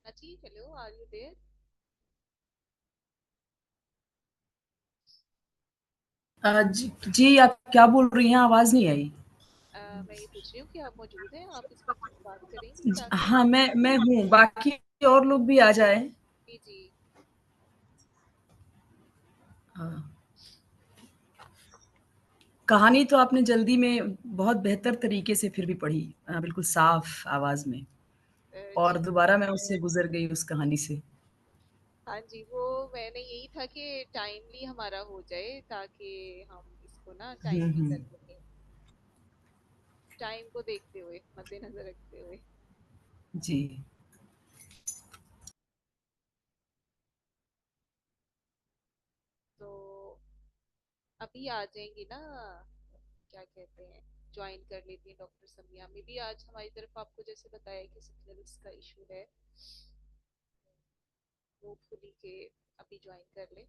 Achi, hello, are you there? जी आप क्या बोल रही हैं? आवाज नहीं आई। मैं ये पूछ रही हूँ कि आप मौजूद हैं, आप इस वक्त बात करेंगी ताकि हाँ, मैं हूँ, बाकी और लोग भी आ जाए। जी जी। हाँ, कहानी तो आपने जल्दी में बहुत बेहतर तरीके से फिर भी पढ़ी, बिल्कुल साफ आवाज में। और जी दोबारा मैं उससे गुजर गई उस कहानी से। हाँ जी, वो मैंने यही था कि टाइमली हमारा हो जाए ताकि हम इसको ना टाइमली कर हम्म। सकें, टाइम को देखते हुए, मद्देनजर रखते हुए। जी। तो अभी आ जाएंगी ना, क्या कहते हैं, ज्वाइन कर लेती हैं डॉक्टर समिया। में भी आज हमारी तरफ आपको जैसे बताया कि सिकलर्स का इशू है, होपफुली के अभी ज्वाइन कर ले।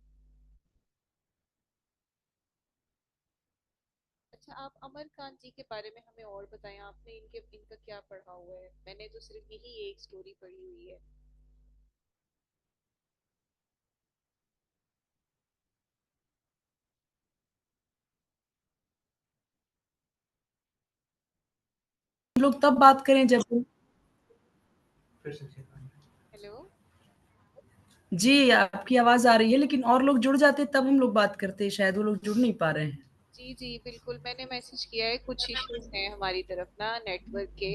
अच्छा, आप अमर खान जी के बारे में हमें और बताएं, आपने इनका क्या पढ़ा हुआ है? मैंने तो सिर्फ यही एक स्टोरी पढ़ी हुई है। हम लोग तब बात करें जब हेलो। जी आपकी आवाज आ रही है, लेकिन और लोग जुड़ जाते तब हम लोग बात करते, शायद वो लोग जुड़ नहीं पा रहे हैं। जी जी बिल्कुल, मैंने मैसेज किया है, कुछ इश्यूज हैं हमारी तरफ ना नेटवर्क के।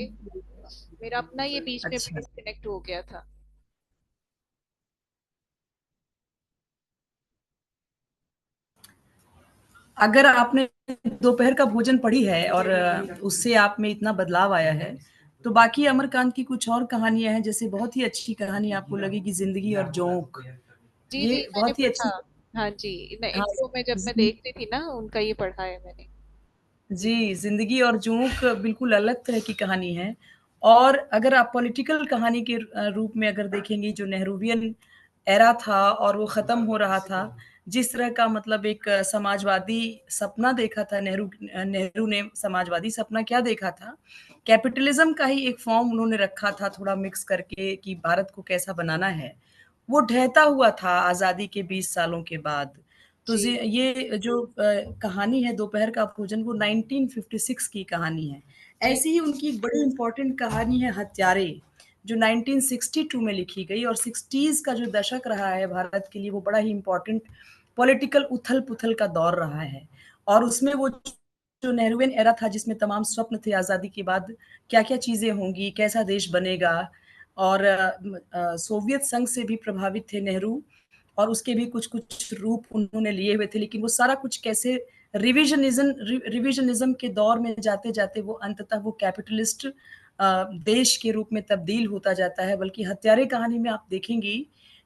मेरा अपना ये बीच में अच्छा, डिस्कनेक्ट हो गया था। अगर आपने दोपहर का भोजन पढ़ी है और उससे आप में इतना बदलाव आया है, तो बाकी अमरकांत की कुछ और कहानियां हैं, जैसे बहुत ही अच्छी कहानी आपको लगेगी जिंदगी और जोंक। जी जी, ये मैंने बहुत ही पढ़ा। अच्छी। हाँ जी, हाँ, इनको मैं जब मैं देख रही थी ना, उनका ये पढ़ा है मैंने। जी, ज़िंदगी और जोंक बिल्कुल अलग तरह की कहानी है। और अगर आप पॉलिटिकल कहानी के रूप में अगर देखेंगी, जो नेहरूवियन एरा था और वो ख़त्म हो रहा था, जिस तरह का मतलब एक समाजवादी सपना देखा था नेहरू ने समाजवादी सपना क्या देखा था? कैपिटलिज़्म का ही एक फ़ॉर्म उन्होंने रखा था थोड़ा मिक्स करके कि भारत को कैसा बनाना है। वो ढहता हुआ था आज़ादी के 20 सालों के बाद। तो जी ये जो कहानी है दोपहर का भोजन, वो 1956 की कहानी है। जी ऐसी ही उनकी एक बड़ी इंपॉर्टेंट कहानी है हत्यारे, जो 1962 में लिखी गई। और 60s का जो दशक रहा है भारत के लिए, वो बड़ा ही इंपॉर्टेंट पॉलिटिकल उथल पुथल का दौर रहा है। और उसमें वो जो नेहरूवियन एरा था, जिसमें तमाम स्वप्न थे आज़ादी के बाद क्या क्या चीज़ें होंगी, कैसा देश बनेगा। और सोवियत संघ से भी प्रभावित थे नेहरू, और उसके भी कुछ कुछ रूप उन्होंने लिए हुए थे, लेकिन वो सारा कुछ कैसे रिविजनिज्म के दौर में जाते जाते वो अंततः वो कैपिटलिस्ट देश के रूप में तब्दील होता जाता है। बल्कि हत्यारे कहानी में आप देखेंगी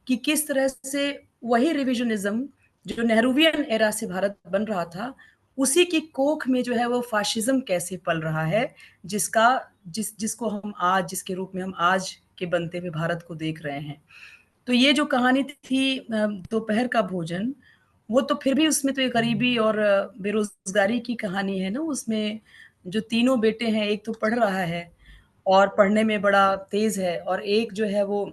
कि किस तरह से वही रिविजनिज्म जो नेहरूवियन एरा से भारत बन रहा था, उसी की कोख में जो है वो फाशिज्म कैसे पल रहा है, जिसका जिसको हम आज, जिसके रूप में हम आज के बनते हुए भारत को देख रहे हैं। तो ये जो कहानी थी दोपहर का भोजन, वो तो फिर भी उसमें तो एक गरीबी और बेरोज़गारी की कहानी है ना उसमें। जो तीनों बेटे हैं, एक तो पढ़ जी रहा है और पढ़ने में बड़ा तेज़ है, और एक जो है वो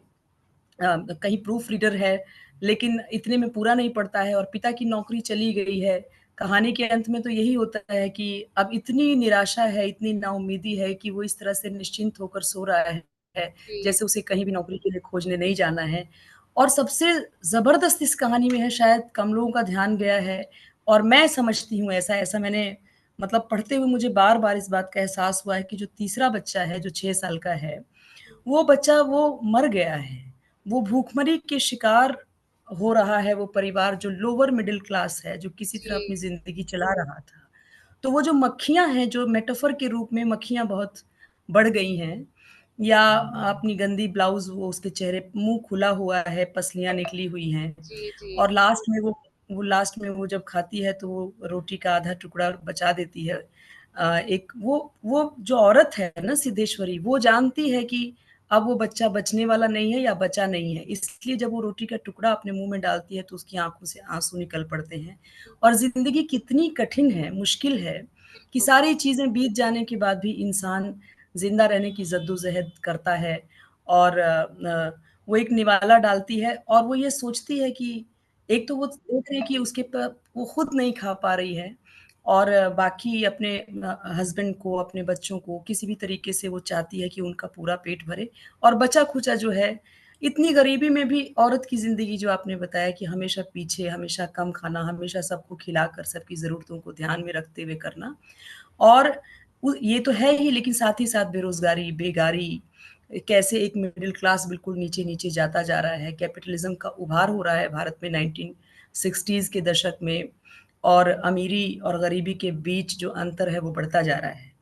कहीं प्रूफ रीडर है, लेकिन इतने में पूरा नहीं पढ़ता है, और पिता की नौकरी चली गई है। कहानी के अंत में तो यही होता है कि अब इतनी निराशा है, इतनी नाउम्मीदी है कि वो इस तरह से निश्चिंत होकर सो रहा है, जी जैसे उसे कहीं भी नौकरी के लिए खोजने नहीं जाना है। और सबसे ज़बरदस्त इस कहानी में है, शायद कम लोगों का ध्यान गया है, और मैं समझती हूँ ऐसा ऐसा मैंने मतलब पढ़ते हुए मुझे बार-बार इस बात का एहसास हुआ है कि जो तीसरा बच्चा है, जो 6 साल का है, वो बच्चा वो मर गया है। वो भूखमरी के शिकार हो रहा है, वो परिवार जो लोअर मिडल क्लास है, जो किसी तरह अपनी जी ज़िंदगी चला रहा था। तो वो जो मक्खियाँ हैं, जो मेटाफर के रूप में मक्खियाँ बहुत बढ़ गई हैं, या अपनी गंदी ब्लाउज़, वो उसके चेहरे मुँह खुला हुआ है, पसलियाँ निकली हुई हैं, जी जी और लास्ट में वो जब खाती है तो वो रोटी का आधा टुकड़ा बचा देती है। एक वो जो औरत है ना सिद्धेश्वरी, वो जानती है कि अब वो बच्चा बचने वाला नहीं है या बचा नहीं है, इसलिए जब वो रोटी का टुकड़ा अपने मुँह में डालती है तो उसकी आँखों से आँसू निकल पड़ते हैं। और ज़िंदगी कितनी कठिन है, मुश्किल है, कि बिल्कुल। सारी चीज़ें बीत जाने के बाद भी इंसान ज़िंदा रहने की जद्दोजहद करता है। और वो एक निवाला डालती है और वो ये सोचती है कि एक तो वो देख रही है कि उसके वो खुद नहीं खा पा रही है और बाकी अपने हस्बैंड को, अपने बच्चों को किसी भी तरीके से वो चाहती है कि उनका पूरा पेट भरे और बचा-खुचा जो है, इतनी गरीबी में भी औरत की ज़िंदगी जो आपने बताया कि हमेशा पीछे, हमेशा कम खाना, हमेशा सबको खिलाकर सबकी ज़रूरतों को ध्यान में रखते हुए करना और ये तो है ही लेकिन साथ ही साथ बेरोज़गारी, बेगारी, कैसे एक मिडल क्लास बिल्कुल नीचे-नीचे जाता जा रहा है, कैपिटलिज़्म का उभार हो रहा है भारत में 1960s के दशक में और अमीरी और गरीबी के बीच जो अंतर है वो बढ़ता जा रहा है।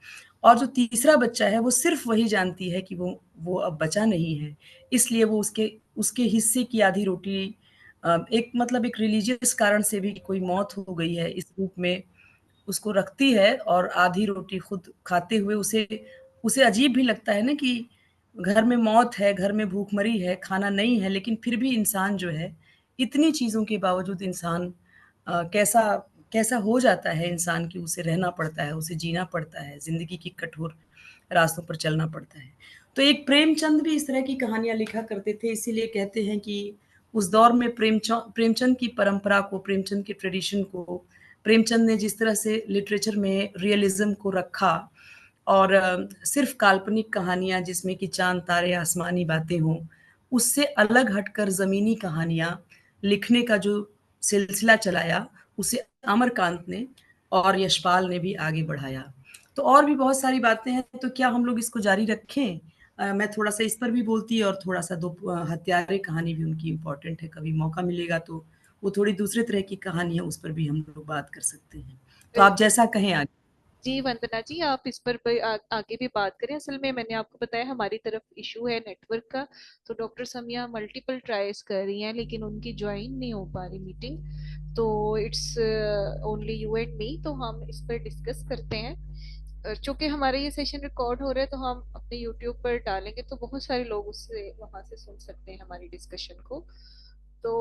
और जो तीसरा बच्चा है वो सिर्फ़ वही जानती है कि वो अब बचा नहीं है, इसलिए वो उसके उसके हिस्से की आधी रोटी एक मतलब एक रिलीजियस कारण से भी कोई मौत हो गई है इस रूप में उसको रखती है और आधी रोटी खुद खाते हुए उसे उसे अजीब भी लगता है ना कि घर में मौत है, घर में भूखमरी है, खाना नहीं है, लेकिन फिर भी इंसान जो है, इतनी चीज़ों के बावजूद इंसान कैसा कैसा हो जाता है इंसान कि उसे रहना पड़ता है, उसे जीना पड़ता है, ज़िंदगी की कठोर रास्तों पर चलना पड़ता है। तो एक प्रेमचंद भी इस तरह की कहानियाँ लिखा करते थे, इसीलिए कहते हैं कि उस दौर में प्रेमचंद की परंपरा को, प्रेमचंद के ट्रेडिशन को, प्रेमचंद ने जिस तरह से लिटरेचर में रियलिज़्म को रखा और सिर्फ़ काल्पनिक कहानियाँ जिसमें कि चाँद-तारे, आसमानी बातें हों, उससे अलग हटकर ज़मीनी कहानियाँ लिखने का जो सिलसिला चलाया, उसे अमरकांत ने और यशपाल ने भी आगे बढ़ाया। तो और भी बहुत सारी बातें हैं, तो क्या हम लोग इसको जारी रखें? मैं थोड़ा-सा इस पर भी बोलती और थोड़ा-सा 2 हत्यारे कहानी भी उनकी इम्पोर्टेंट है, कभी मौका मिलेगा तो वो थोड़ी दूसरे तरह की कहानी है, उस पर भी हम लोग बात कर सकते हैं। तो आप बिल्कुल। जैसा कहें आगे। जी वंदना जी, आप इस पर आगे भी बात करें। असल में मैंने आपको बताया हमारी तरफ इशू है नेटवर्क का। तो डॉक्टर समिया मल्टीपल ट्राइज कर रही हैं लेकिन उनकी ज्वाइन नहीं हो पा रही मीटिंग। तो it's only you and me, तो हम इस पर डिस्कस करते हैं। चूंकि हमारा ये सेशन रिकॉर्ड हो रहा है तो हम अपने यूट्यूब पर डालेंगे तो बहुत सारे लोग उससे वहां से सुन सकते हैं हमारी डिस्कशन को। तो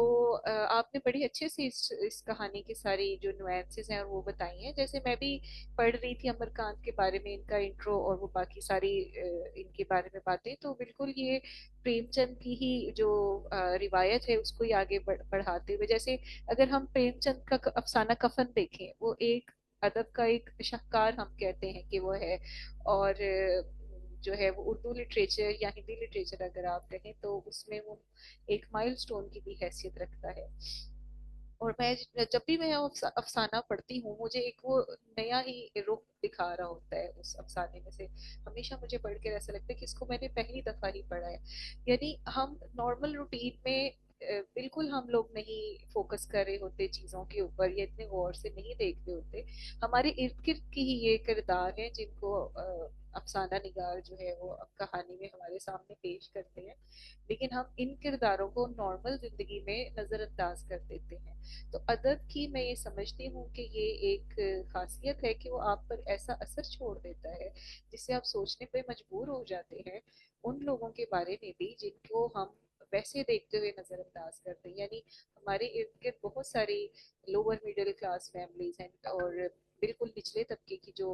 आपने बड़ी अच्छे से इस कहानी की सारी जो नुएंसेस हैं वो बताई हैं। जैसे मैं भी पढ़ रही थी अमरकांत के बारे में, इनका इंट्रो और वो बाकी सारी इनके बारे में बातें, तो बिल्कुल ये प्रेमचंद की ही जो रिवायत है उसको ही आगे बढ़ाते हुए, जैसे अगर हम प्रेमचंद का अफसाना कफन देखें, वो एक अदब का एक शाहकार हम कहते हैं कि वो है। और जो है वो उर्दू लिटरेचर या हिंदी लिटरेचर अगर आप कहें तो उसमें वो एक माइलस्टोन की भी हैसियत रखता है। और मैं जब भी मैं अफसाना पढ़ती हूँ मुझे एक वो नया ही रुख दिखा रहा होता है उस अफसाने में से। हमेशा मुझे पढ़ के ऐसा लगता है कि इसको मैंने पहली दफा ही पढ़ा है। यानी हम नॉर्मल रूटीन में बिल्कुल हम लोग नहीं फोकस कर रहे होते चीजों के ऊपर या इतने गौर से नहीं देखते होते। हमारे इर्द गिर्द की ही ये किरदार हैं जिनको अफसाना निगार जो है वो अब कहानी में हमारे सामने पेश करते हैं। लेकिन हम इन किरदारों को नॉर्मल जिंदगी में नजरअंदाज कर देते हैं। तो अदब की मैं ये समझती हूँ कि ये एक खासियत है कि वो आप पर ऐसा असर छोड़ देता है जिससे आप सोचने पे मजबूर हो जाते हैं उन लोगों के बारे में भी जिनको हम वैसे देखते हुए नजरअंदाज करते हैं। यानी हमारे इर्द गिर्द बहुत सारी लोअर मिडिल क्लास फैमिलीज हैं और बिल्कुल निचले तबके की जो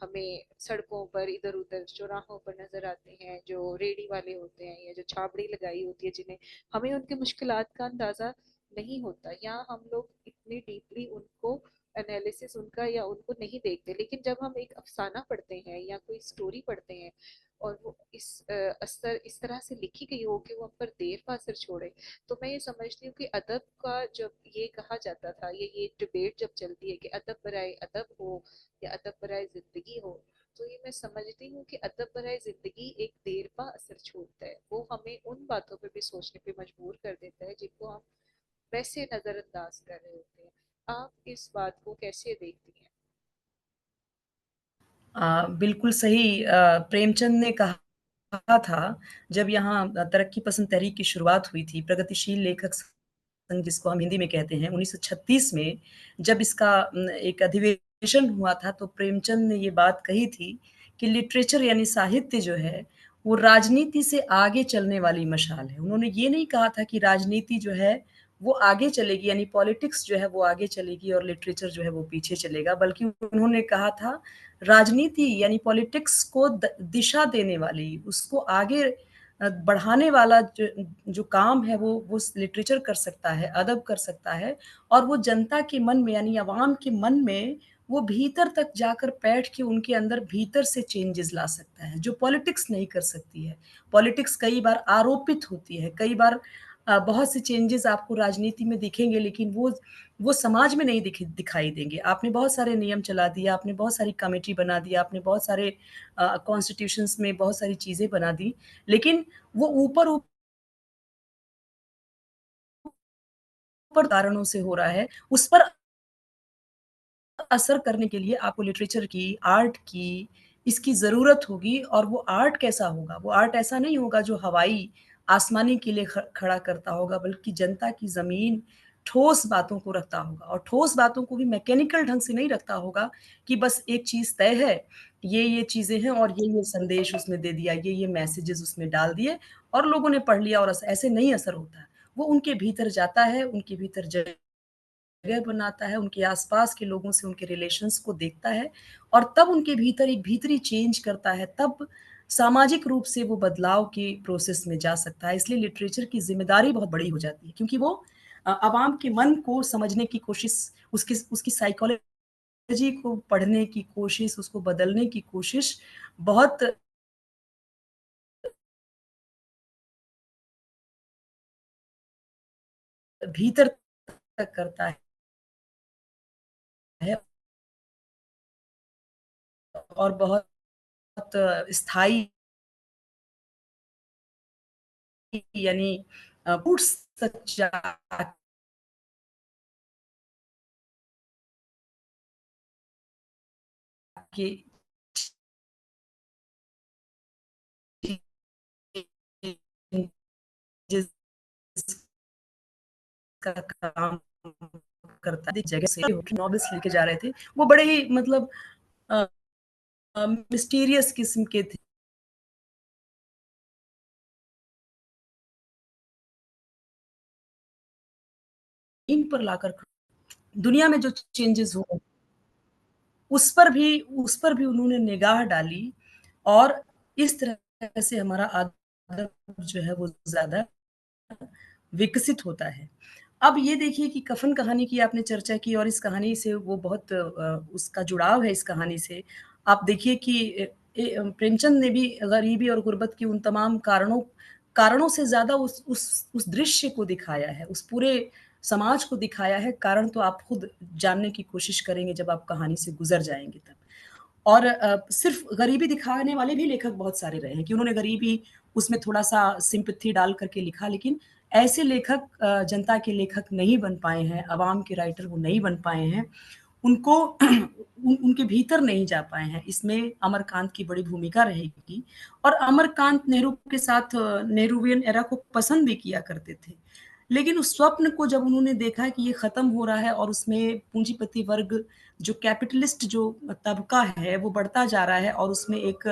हमें सड़कों पर इधर उधर चौराहों पर नजर आते हैं, जो रेडी वाले होते हैं या जो छाबड़ी लगाई होती है, जिन्हें हमें उनके मुश्किलात का अंदाजा नहीं होता या हम लोग इतनी डीपली उनको एनालिसिस उनका या उनको नहीं देखते। लेकिन जब हम एक अफसाना पढ़ते हैं या कोई स्टोरी पढ़ते हैं और वो असर इस तरह से लिखी गई हो कि वो हम पर देर का असर छोड़े, तो मैं ये समझती हूँ कि अदब का जब ये कहा जाता था ये डिबेट जब चलती है कि अदब बराए अदब हो या अदब बराए जिंदगी हो, तो ये मैं समझती हूँ कि अदब बराए जिंदगी एक देरपा असर छोड़ता है। वो हमें उन बातों पे भी सोचने पे मजबूर कर देता है जिनको हम वैसे नजरअंदाज कर रहे होते हैं। आप इस बात को कैसे देखती हैं? बिल्कुल सही प्रेमचंद ने कहा था जब यहाँ तरक्की पसंद तहरीक की शुरुआत हुई थी, प्रगतिशील लेखक संघ जिसको हम हिंदी में कहते हैं, 1936 में जब इसका एक अधिवेशन हुआ था तो प्रेमचंद ने ये बात कही थी कि लिटरेचर यानी साहित्य जो है, वो राजनीति से आगे चलने वाली मशाल है। उन्होंने ये नहीं कहा था कि राजनीति जो है वो आगे चलेगी यानी पॉलिटिक्स जो है वो आगे चलेगी और लिटरेचर जो है वो पीछे चलेगा, बल्कि उन्होंने कहा था राजनीति यानी पॉलिटिक्स को दिशा देने वाली, उसको आगे बढ़ाने वाला जो काम है वो लिटरेचर कर सकता है, अदब कर सकता है और वो जनता के मन में यानी अवाम के मन में वो भीतर तक जाकर बैठ के उनके अंदर भीतर से चेंजेस ला सकता है, जो पॉलिटिक्स नहीं कर सकती है। पॉलिटिक्स कई बार आरोपित होती है, कई बार बहुत से चेंजेस आपको राजनीति में दिखेंगे लेकिन वो समाज में नहीं दिखाई देंगे। आपने बहुत सारे नियम चला दिए, आपने बहुत सारी कमेटी बना दी, आपने बहुत सारे कॉन्स्टिट्यूशंस में बहुत सारी चीज़ें बना दी, लेकिन वो ऊपर कारणों से हो रहा है, उस पर असर करने के लिए आपको लिटरेचर की, आर्ट की, इसकी ज़रूरत होगी और वो आर्ट कैसा होगा? वो आर्ट ऐसा नहीं होगा जो हवाई, आसमानी किले खड़ा करता होगा, बल्कि जनता की ज़मीन, ठोस बातों को रखता होगा और ठोस बातों को भी मैकेनिकल ढंग से नहीं रखता होगा कि बस एक चीज़ तय है, ये चीज़ें हैं और ये संदेश उसमें दे दिया, ये मैसेजेज़ उसमें डाल दिए और लोगों ने पढ़ लिया और ऐसे नहीं असर होता है। वो उनके भीतर जाता है, उनके भीतर जगह बनाता है, उनके आस-पास के लोगों से उनके रिलेशंस को देखता है और तब उनके भीतर एक भीतरी चेंज करता है, तब सामाजिक रूप से वो बदलाव के प्रोसेस में जा सकता है। इसलिए लिटरेचर की ज़िम्मेदारी बहुत बड़ी हो जाती है क्योंकि वो अवाम के मन को समझने की कोशिश, उसकी उसकी साइकोलॉजी को पढ़ने की कोशिश, उसको बदलने की कोशिश बहुत भीतर तक करता है और बहुत स्थायी यानी रूट्स तक जाके जिसका काम करता है, एक जगह से नॉवेल्स लेके जा रहे थे, वो बड़े ही मतलब मिस्टीरियस किस्म के थे। इन पर लाकर दुनिया में जो चेंजेस हो उस पर भी उन्होंने निगाह डाली और इस तरह से हमारा अदब जो है वो ज़्यादा विकसित होता है। अब ये देखिए कि कफ़न कहानी की आपने चर्चा की और इस कहानी से वो बहुत उसका जुड़ाव है इस कहानी से। आप देखिए कि प्रेमचंद ने भी गरीबी और गुर्बत की उन तमाम कारणों से ज़्यादा उस दृश्य को दिखाया है, उस पूरे समाज को दिखाया है। कारण तो आप खुद जानने की कोशिश करेंगे जब आप कहानी से गुज़र जाएँगे तब। और सिर्फ़ गरीबी दिखाने वाले भी लेखक बहुत सारे रहे हैं कि उन्होंने गरीबी उसमें थोड़ा-सा सिम्पैथी डाल कर के लिखा, लेकिन ऐसे लेखक जनता के लेखक नहीं बन पाए हैं, अवाम के राइटर वो नहीं बन पाए हैं। उनको उनके भीतर नहीं जा पाए हैं। इसमें अमरकांत की बड़ी भूमिका रहेगी और अमरकांत नेहरू के साथ नेहरूवियन एरा को पसंद भी किया करते थे। लेकिन उस स्वप्न को जब उन्होंने देखा कि ये खत्म हो रहा है और उसमें पूंजीपति वर्ग जो कैपिटलिस्ट जो तबका है वो बढ़ता जा रहा है और उसमें एक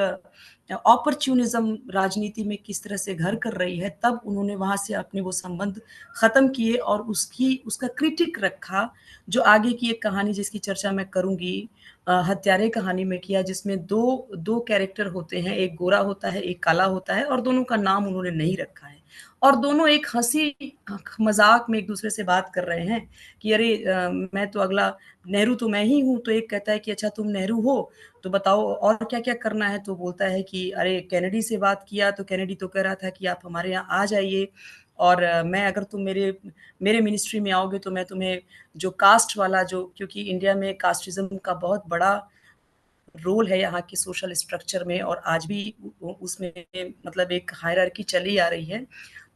अपॉर्च्यूनिज्म राजनीति में किस तरह से घर कर रही है, तब उन्होंने वहाँ से अपने वो संबंध खत्म किए और उसका क्रिटिक रखा, जो आगे की एक कहानी जिसकी चर्चा मैं करूँगी हत्यारे कहानी में किया, जिसमें 2 कैरेक्टर होते हैं, एक गोरा होता है, एक काला होता है और दोनों का नाम उन्होंने नहीं रखा है। और दोनों एक हँसी मज़ाक में एक-दूसरे से बात कर रहे हैं कि अरे मैं तो अगला नेहरू तो मैं ही हूँ, तो एक कहता है कि अच्छा तुम नेहरू हो, तो बताओ और क्या-क्या करना है? तो बोलता है कि अरे केनेडी से बात किया, तो केनेडी तो कह रहा था कि आप हमारे यहाँ आ जाइए और मैं अगर तुम मेरे मिनिस्ट्री में आओगे तो मैं तुम्हें जो कास्ट वाला जो क्योंकि इंडिया में कास्टिज़्म का बहुत बड़ा रोल है यहाँ की सोशल स्ट्रक्चर में और आज भी उसमें मतलब एक हायरार्की चली आ रही है।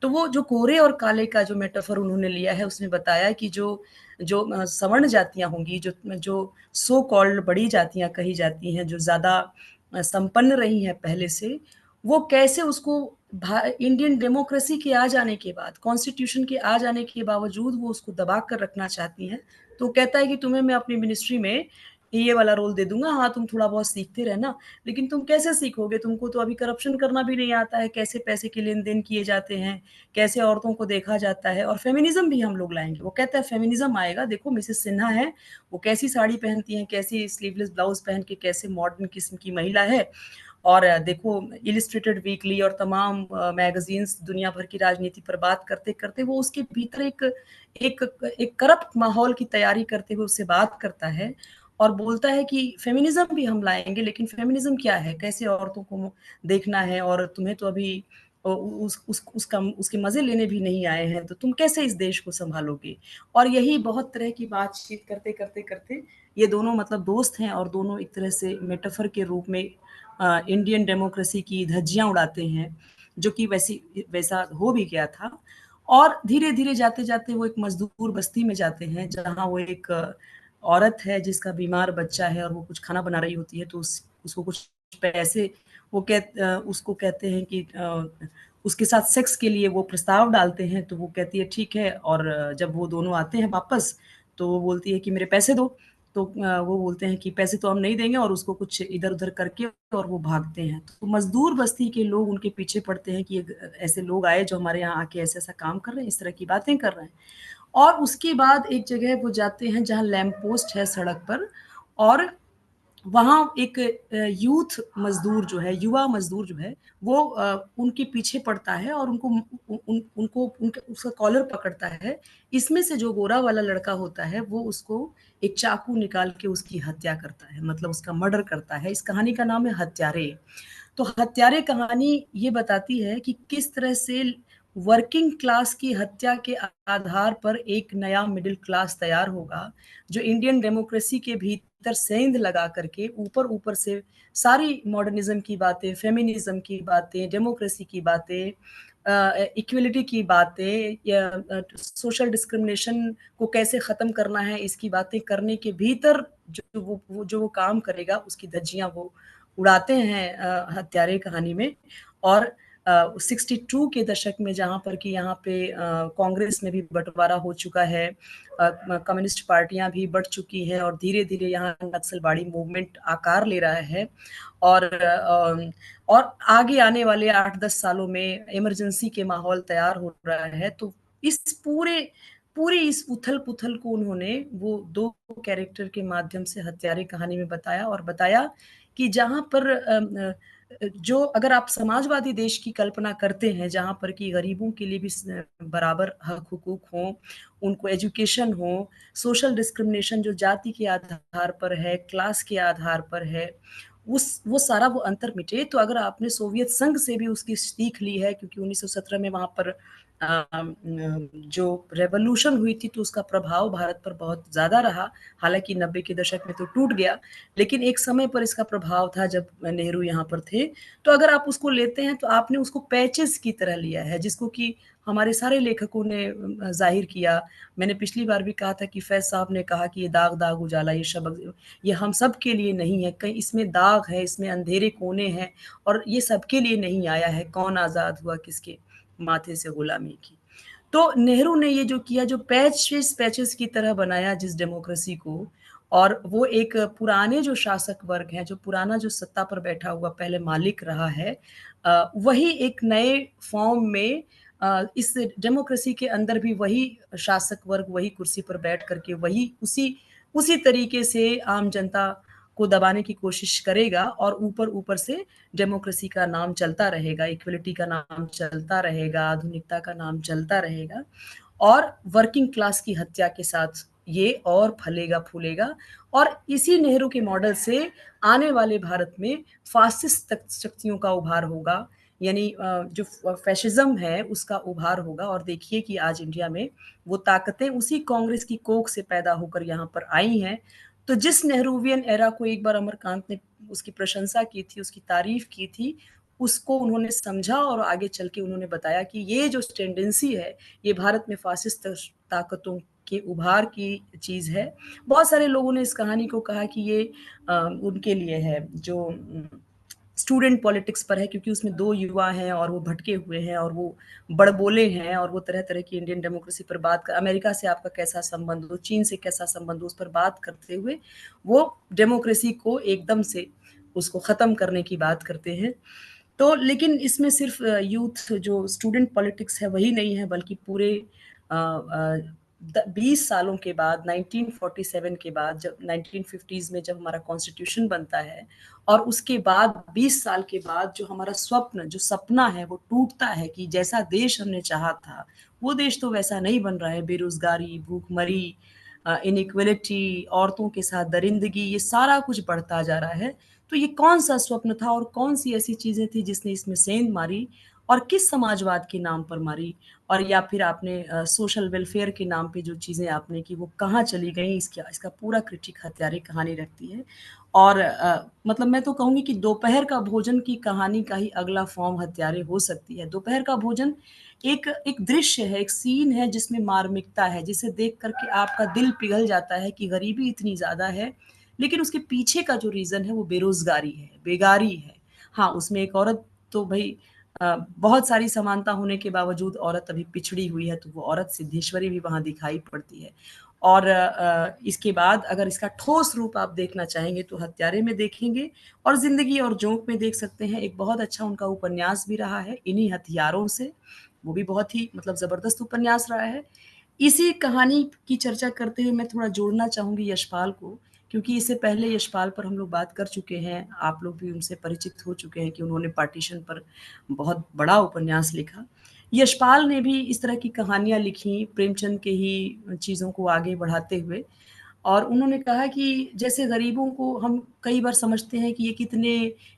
तो वो जो गोरे और काले का जो मेटाफर उन्होंने लिया है, उसमें बताया कि जो जो सवर्ण जातियाँ होंगी, जो जो सो कॉल्ड बड़ी जातियाँ कही जाती हैं, जो ज़्यादा संपन्न रही हैं पहले से, वो कैसे उसको इंडियन डेमोक्रेसी के आ जाने के बाद, कॉन्स्टिट्यूशन के आ जाने के बावजूद वो उसको दबा कर रखना चाहती हैं। तो कहता है कि तुम्हें मैं अपनी मिनिस्ट्री में ये वाला रोल दे दूँगा, हाँ, तुम थोड़ा बहुत सीखते रहना, लेकिन तुम कैसे सीखोगे? तुमको तो अभी करप्शन करना भी नहीं आता है, कैसे पैसे के लेन-देन किए जाते हैं, कैसे औरतों को देखा जाता है और फेमिनिज़्म भी हम लोग लाएँगे। वो कहता है फेमिनिज़्म आएगा, देखो मिसेस सिन्हा हैं, वो कैसी साड़ी पहनती हैं, कैसी स्लीवलेस ब्लाउज़ पहन के कैसे मॉडर्न किस्म की महिला है और देखो इलिस्ट्रेटेड वीकली और तमाम मैगजीन्स दुनिया भर की राजनीति पर बात करते करते वो उसके भीतर एक एक करप्ट माहौल की तैयारी करते हुए उससे बात करता है और बोलता है कि फेमिनिज्म भी हम लाएंगे, लेकिन फेमिनिज्म क्या है, कैसे औरतों को देखना है, और तुम्हें तो अभी उसके मजे लेने भी नहीं आए हैं, तो तुम कैसे इस देश को संभालोगे। और यही बहुत तरह की बातचीत करते करते करते ये दोनों मतलब दोस्त हैं और दोनों एक तरह से मेटाफर के रूप में इंडियन डेमोक्रेसी की धज्जियां उड़ाते हैं, जो कि वैसा हो भी गया था। और धीरे धीरे जाते जाते वो एक मजदूर बस्ती में जाते हैं जहाँ वो एक औरत है जिसका बीमार बच्चा है और वो कुछ खाना बना रही होती है, तो उसको कुछ पैसे उसको कहते हैं कि उसके साथ सेक्स के लिए वो प्रस्ताव डालते हैं, तो वो कहती है ठीक है। और जब वो दोनों आते हैं वापस तो वो बोलती है कि मेरे पैसे दो। तो वो बोलते हैं कि पैसे तो हम नहीं देंगे, और उसको कुछ इधर उधर करके और वो भागते हैं। तो मजदूर बस्ती के लोग उनके पीछे पड़ते हैं कि ऐसे लोग आए जो हमारे यहाँ आके ऐसा ऐसा काम कर रहे हैं, इस तरह की बातें कर रहे हैं। और उसके बाद एक जगह वो जाते हैं जहाँ लैंप पोस्ट है सड़क पर, और वहाँ एक यूथ मजदूर जो है, युवा मजदूर जो है, वो उनके पीछे पड़ता है और उनको उनके उसका कॉलर पकड़ता है। इसमें से जो गोरा वाला लड़का होता है वो उसको एक चाकू निकाल के उसकी हत्या करता है, मतलब उसका मर्डर करता है। इस कहानी का नाम है हत्यारे। तो हत्यारे कहानी ये बताती है कि किस तरह से वर्किंग क्लास की हत्या के आधार पर एक नया मिडिल क्लास तैयार होगा, जो इंडियन डेमोक्रेसी के भीतर सेंध लगा करके ऊपर ऊपर से सारी मॉडर्निज्म की बातें, फेमिनिज्म की बातें, डेमोक्रेसी की बातें, इक्वलिटी की बातें, या सोशल डिस्क्रिमिनेशन को कैसे खत्म करना है, इसकी बातें करने के भीतर जो वो काम करेगा उसकी धज्जियां वो उड़ाते हैं हत्यारे कहानी में। और 62 के दशक में जहाँ पर कि यहाँ पे कांग्रेस में भी बंटवारा हो चुका है, कम्युनिस्ट पार्टियां भी बढ़ चुकी हैं और धीरे धीरे यहाँ नक्सलवाड़ी मूवमेंट आकार ले रहा है। और आगे आने वाले 8-10 सालों में इमरजेंसी के माहौल तैयार हो रहा है। तो इस पूरे इस उथल पुथल को उन्होंने वो दो कैरेक्टर के माध्यम से हत्यारे कहानी में बताया, और बताया कि जहाँ पर जो अगर आप समाजवादी देश की कल्पना करते हैं जहाँ पर कि गरीबों के लिए भी बराबर हक हुकूक हो, उनको एजुकेशन हो, सोशल डिस्क्रिमिनेशन जो जाति के आधार पर है, क्लास के आधार पर है, उस वो सारा वो अंतर मिटे। तो अगर आपने सोवियत संघ से भी उसकी सीख ली है, क्योंकि 1917 में वहां पर जो रेवोल्यूशन हुई थी तो उसका प्रभाव भारत पर बहुत ज्यादा रहा। हालांकि 90 के दशक में तो टूट गया, लेकिन एक समय पर इसका प्रभाव था जब नेहरू यहाँ पर थे। तो अगर आप उसको लेते हैं तो आपने उसको पैचेस की तरह लिया है, जिसको कि हमारे सारे लेखकों ने जाहिर किया। मैंने पिछली बार भी कहा था कि फैज साहब ने कहा कि ये दाग दाग उजाला, ये शब्द ये हम सब के लिए नहीं है, कहीं इसमें दाग है, इसमें अंधेरे कोने हैं, और ये सबके लिए नहीं आया है। कौन आजाद हुआ किसके माथे से गुलामी की। तो नेहरू ने ये जो किया, जो पैचेस पैचेस की तरह बनाया जिस डेमोक्रेसी को, और वो एक पुराने जो शासक वर्ग है, जो पुराना जो सत्ता पर बैठा हुआ पहले मालिक रहा है, वही एक नए फॉर्म में इस डेमोक्रेसी के अंदर भी वही शासक वर्ग वही कुर्सी पर बैठ करके वही उसी उसी तरीके से आम जनता को दबाने की कोशिश करेगा, और ऊपर ऊपर से डेमोक्रेसी का नाम चलता रहेगा, इक्वलिटी का नाम चलता रहेगा, आधुनिकता का नाम चलता रहेगा, और वर्किंग क्लास की हत्या के साथ ये और फलेगा फूलेगा। और इसी नेहरू के मॉडल से आने वाले भारत में फासिस्ट शक्तियों का उभार होगा, यानी जो फैशिज्म है उसका उभार होगा। और देखिए कि आज इंडिया में वो ताकतें उसी कांग्रेस की कोख से पैदा होकर यहाँ पर आई हैं। तो जिस नेहरूवियन एरा को एक बार अमरकांत ने उसकी प्रशंसा की थी, उसकी तारीफ की थी, उसको उन्होंने समझा और आगे चल के उन्होंने बताया कि ये जो टेंडेंसी है ये भारत में फासिस्ट ताकतों के उभार की चीज है। बहुत सारे लोगों ने इस कहानी को कहा कि ये उनके लिए है जो स्टूडेंट पॉलिटिक्स पर है, क्योंकि उसमें दो युवा हैं और वो भटके हुए हैं और वो बड़बोले हैं, और वो तरह तरह की इंडियन डेमोक्रेसी पर बात कर, अमेरिका से आपका कैसा संबंध हो, चीन से कैसा संबंध हो, उस पर बात करते हुए वो डेमोक्रेसी को एकदम से उसको खत्म करने की बात करते हैं। तो लेकिन इसमें सिर्फ यूथ जो स्टूडेंट पॉलिटिक्स है वही नहीं है, बल्कि पूरे 20 सालों के बाद 1947 के बाद, जब 1950s में जब हमारा कॉन्स्टिट्यूशन बनता है, और उसके बाद 20 साल के बाद जो हमारा स्वप्न, जो सपना है वो टूटता है कि जैसा देश हमने चाहा था वो देश तो वैसा नहीं बन रहा है। बेरोजगारी, भूखमरी, इनइक्वलिटी, औरतों के साथ दरिंदगी, ये सारा कुछ बढ़ता जा रहा है। तो ये कौन सा स्वप्न था और कौन सी ऐसी चीजें थी जिसने इसमें सेंध मारी, और किस समाजवाद के नाम पर मारी, और या फिर आपने सोशल वेलफेयर के नाम पे जो चीज़ें आपने की वो कहाँ चली गई, इसका इसका पूरा क्रिटिक हत्यारे कहानी रखती है। और मतलब मैं तो कहूँगी कि दोपहर का भोजन की कहानी का ही अगला फॉर्म हत्यारे हो सकती है। दोपहर का भोजन एक एक दृश्य है, एक सीन है जिसमें मार्मिकता है, जिसे देख करके आपका दिल पिघल जाता है कि गरीबी इतनी ज़्यादा है, लेकिन उसके पीछे का जो रीज़न है वो बेरोज़गारी है, बेगारी है। हाँ, उसमें एक औरत तो भई बहुत सारी समानता होने के बावजूद औरत अभी पिछड़ी हुई है, तो वो औरत सिद्धेश्वरी भी वहाँ दिखाई पड़ती है। और इसके बाद अगर इसका ठोस रूप आप देखना चाहेंगे तो हत्यारे में देखेंगे, और ज़िंदगी और जोंक में देख सकते हैं। एक बहुत अच्छा उनका उपन्यास भी रहा है, इन्हीं हथियारों से, वो भी बहुत ही मतलब ज़बरदस्त उपन्यास रहा है। इसी कहानी की चर्चा करते हुए मैं थोड़ा जोड़ना चाहूँगी यशपाल को, क्योंकि इससे पहले यशपाल पर हम लोग बात कर चुके हैं, आप लोग भी उनसे परिचित हो चुके हैं कि उन्होंने पार्टीशन पर बहुत बड़ा उपन्यास लिखा। यशपाल ने भी इस तरह की कहानियाँ लिखी, प्रेमचंद के ही चीज़ों को आगे बढ़ाते हुए, और उन्होंने कहा कि जैसे गरीबों को हम कई बार समझते हैं कि ये कितने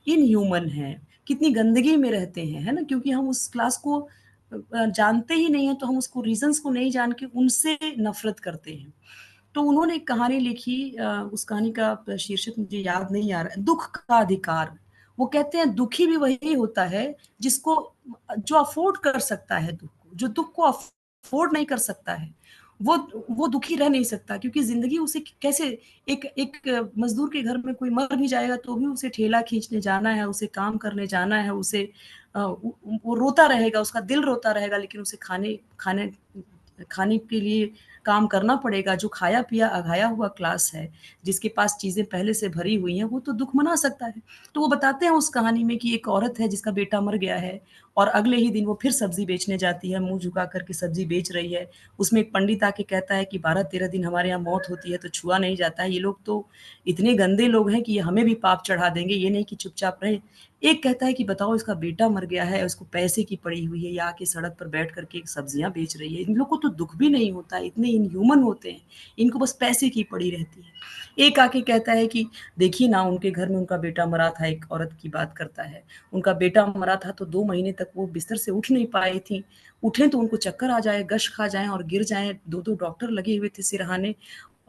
इनह्यूमन हैं, कितनी गंदगी में रहते हैं, है ना? क्योंकि हम उस क्लास को जानते ही नहीं हैं, तो हम उसको रीज़न्स को नहीं जान के उनसे नफ़रत करते हैं। तो उन्होंने एक कहानी लिखी, उस कहानी का शीर्षक मुझे याद नहीं आ रहा है, दुःख का अधिकार। वो कहते हैं दुखी भी वही होता है जिसको, जो अफ़ोर्ड कर सकता है दुःख को, जो दुःख को अफ़ोर्ड नहीं कर सकता है, वो वो दुखी रह नहीं सकता, क्योंकि ज़िंदगी उसे कैसे, एक एक मज़दूर के घर में कोई मर भी जाएगा तो भी उसे ठेला खींचने जाना है, उसे काम करने जाना है, उसे वो रोता रहेगा, उसका दिल रोता रहेगा, लेकिन उसे खाने खाने खाने के लिए काम करना पड़ेगा। जो खाया-पिया अघाया हुआ क्लास है, जिसके पास चीज़ें पहले से भरी हुई हैं, वो तो दुःख मना सकता है। तो वो बताते हैं उस कहानी में कि एक औरत है जिसका बेटा मर गया है, और अगले ही दिन वो फिर सब्ज़ी बेचने जाती है, मुँह झुका कर के सब्ज़ी बेच रही है। उसमें एक पंडित आके कहता है कि 12-13 दिन हमारे यहाँ मौत होती है तो छुआ नहीं जाता है, ये लोग तो इतने गंदे लोग हैं कि ये हमें भी पाप चढ़ा देंगे, ये नहीं कि चुपचाप रहें। एक कहता है कि बताओ, इसका बेटा मर गया है, उसको पैसे की पड़ी हुई है, ये आके सड़क पर बैठ कर के सब्जियाँ बेच रही है। इन लोग को तो दुःख भी नहीं होता, इतने इनह्यूमन होते हैं, इनको बस पैसे की पड़ी रहती है। एक आके कहता है कि देखिए ना, उनके घर में उनका बेटा मरा था, एक औरत की बात करता है। उनका बेटा मरा था तो 2 महीने तक वो बिस्तर से उठ नहीं पाई थीं। उठें तो उनको चक्कर आ जाए, गश खा जाएँ और गिर जाएँ, 2-2 डॉक्टर लगे हुए थे सिरहाने,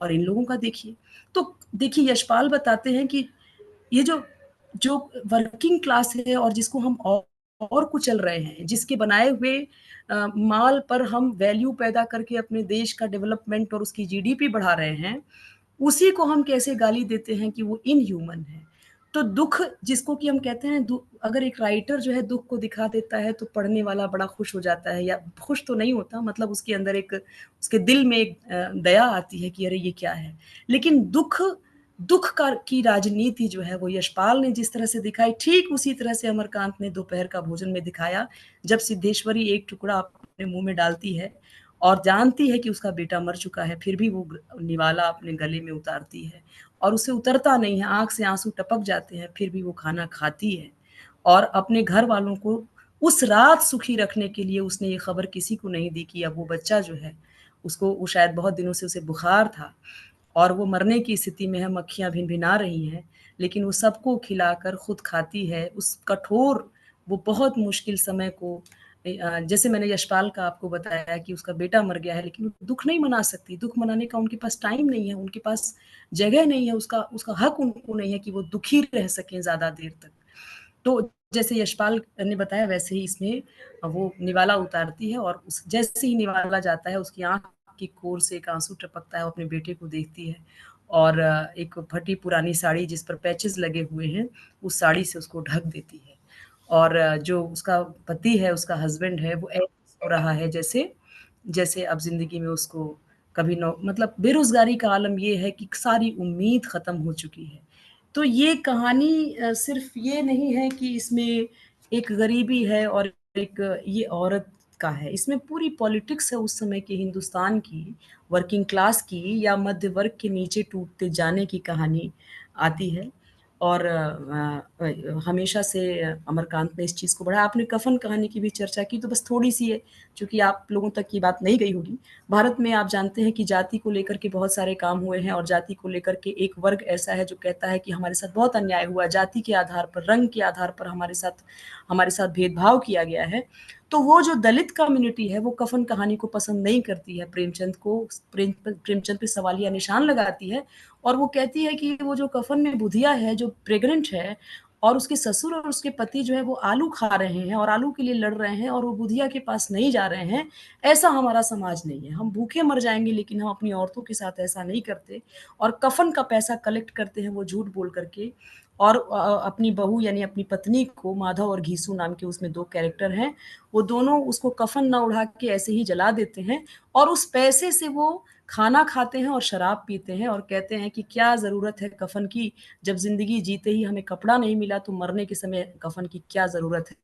और इन लोगों का देखिए। तो देखिए, यशपाल बताते हैं कि ये जो जो वर्किंग क्लास है, और जिसको हम और कुचल रहे हैं, जिसके बनाए हुए माल पर हम वैल्यू पैदा करके अपने देश का डेवलपमेंट और उसकी जीडीपी बढ़ा रहे हैं, उसी को हम कैसे गाली देते हैं कि वो इनह्यूमन है। तो दुःख जिसको कि हम कहते हैं, अगर एक राइटर जो है दुःख को दिखा देता है तो पढ़ने वाला बड़ा खुश हो जाता है, या खुश तो नहीं होता, मतलब उसके अंदर एक, उसके दिल में एक दया आती है कि अरे ये क्या है। लेकिन दुःख दुःख का की राजनीति जो है वो यशपाल ने जिस तरह से दिखाई, ठीक उसी तरह से अमरकांत ने दोपहर का भोजन में दिखाया। जब सिद्धेश्वरी एक टुकड़ा अपने मुँह में डालती है और जानती है कि उसका बेटा मर चुका है, फिर भी वो निवाला अपने गले में उतारती है, और उसे उतरता नहीं है, आँख से आँसू टपक जाते हैं, फिर भी वो खाना खाती है। और अपने घर वालों को उस रात सुखी रखने के लिए उसने ये खबर किसी को नहीं दी कि अब वो बच्चा जो है, उसको, वो शायद बहुत दिनों से उसे बुखार था और वो मरने की स्थिति में है, मक्खियाँ भिनभिना रही हैं, लेकिन वो सबको खिलाकर खुद खाती है। उस कठोर, वो बहुत मुश्किल समय को, जैसे मैंने यशपाल का आपको बताया कि उसका बेटा मर गया है, लेकिन वो दुःख नहीं मना सकती, दुःख मनाने का उनके पास टाइम नहीं है, उनके पास जगह नहीं है, उसका उसका हक उनको नहीं है कि वो दुखी रह सकें ज़्यादा देर तक। तो जैसे यशपाल ने बताया वैसे ही इसमें वो निवाला उतारती है, और उस जैसे ही निवाला जाता है उसकी आँख की कोर से एक आँसू टपकता है, वो अपने बेटे को देखती है, और एक फटी पुरानी साड़ी जिस पर पैचेज़ लगे हुए हैं, उस साड़ी से उसको ढक देती है। और जो उसका पति है, उसका हस्बैंड है, वो ऐसे सो रहा है जैसे जैसे अब ज़िंदगी में उसको कभी नौ, मतलब बेरोज़गारी का आलम ये है कि सारी उम्मीद ख़त्म हो चुकी है। तो ये कहानी सिर्फ़ ये नहीं है कि इसमें एक गरीबी है और एक ये औरत का है, इसमें पूरी पॉलिटिक्स है उस समय के हिंदुस्तान की, वर्किंग क्लास की या मध्य वर्ग के नीचे टूटते जाने की कहानी आती है। और हमेशा से अमरकांत ने इस चीज़ को बढ़ाया। आपने कफ़न कहानी की भी चर्चा की, तो बस थोड़ी-सी है, चूँकि आप लोगों तक ये बात नहीं गई होगी। भारत में आप जानते हैं कि जाति को लेकर के बहुत सारे काम हुए हैं और जाति को लेकर के एक वर्ग ऐसा है जो कहता है कि हमारे साथ बहुत अन्याय हुआ, जाति के आधार पर, रंग के आधार पर हमारे साथ भेदभाव किया गया है। तो वो जो दलित कम्युनिटी है, वो कफ़न कहानी को पसंद नहीं करती है, प्रेमचंद पे सवालिया निशान लगाती है और वो कहती है कि वो जो कफ़न में बुधिया है, जो प्रेग्नेंट है और उसके ससुर और उसके पति जो है वो आलू खा रहे हैं और आलू के लिए लड़ रहे हैं और वो बुधिया के पास नहीं जा रहे हैं, ऐसा हमारा समाज नहीं है। हम भूखे मर जाएँगे लेकिन हम अपनी औरतों के साथ ऐसा नहीं करते और कफ़न का पैसा कलेक्ट करते हैं वो झूठ बोल कर के और अपनी बहू यानी अपनी पत्नी को माधव और घीसू नाम के उसमें 2 कैरेक्टर हैं, वो दोनों उसको कफ़न ना ओढ़ा के ऐसे ही जला देते हैं और उस पैसे से वो खाना खाते हैं और शराब पीते हैं और कहते हैं कि क्या ज़रूरत है कफ़न की, जब ज़िंदगी जीते ही हमें कपड़ा नहीं मिला तो मरने के समय कफ़न की क्या ज़रूरत है।